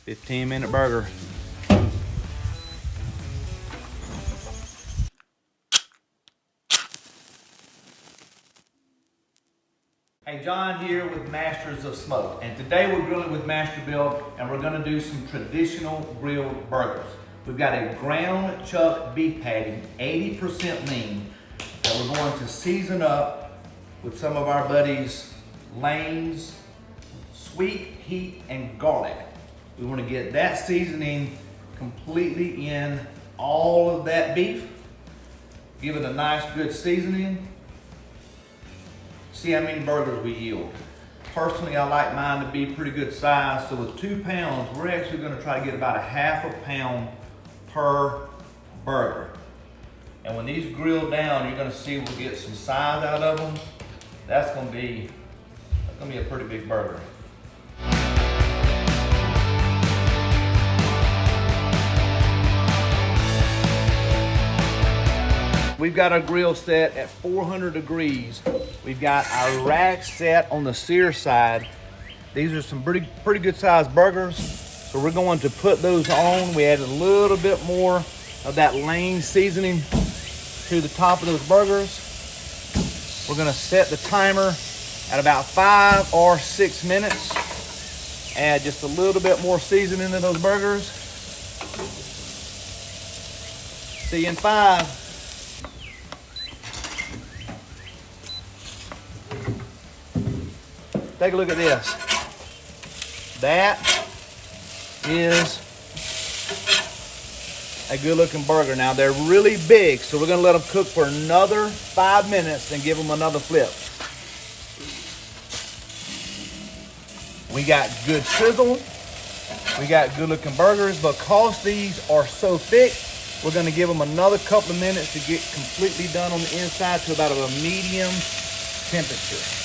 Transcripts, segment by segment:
15-minute burger. Hey, John here with Masters of Smoke, and today we're grilling with Masterbuilt, and we're gonna do some traditional grilled burgers. We've got a ground chuck beef patty, 80% lean, that we're going to season up with some of our buddies' Lane's sweet heat and garlic. We want to get that seasoning completely in all of that beef. Give it a nice good seasoning. See how many burgers we yield. Personally, I like mine to be pretty good size, so with 2 pounds, we're actually going to try to get about a half a pound per burger. And when these grill down, you're going to see we'll get some size out of them. That's going to be a pretty big burger. We've got our grill set at 400 degrees. We've got our rack set on the sear side. These are some pretty good sized burgers. So we're going to put those on. We added a little bit more of that Lane seasoning to the top of those burgers. We're gonna set the timer at about 5 or 6 minutes. Add just a little bit more seasoning to those burgers. See you in 5. Take a look at this. That is a good looking burger. Now they're really big, so we're gonna let them cook for another 5 minutes and give them another flip. We got good sizzle. We got good looking burgers. Because these are so thick, we're gonna give them another couple of minutes to get completely done on the inside to about a medium temperature.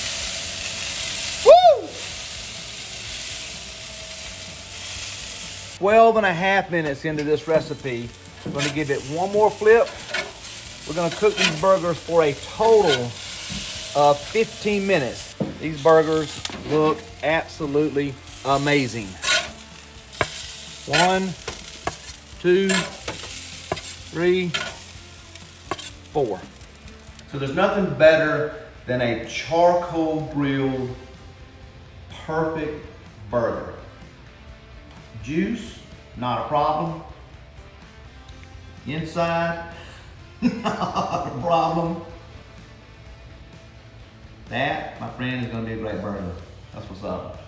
12.5 minutes into this recipe. We're gonna give it one more flip. We're gonna cook these burgers for a total of 15 minutes. These burgers look absolutely amazing. 1, 2, 3, 4. So there's nothing better than a charcoal grilled perfect burger. Juice, not a problem. Inside, not a problem. That, my friend, is gonna be a great burger. That's what's up.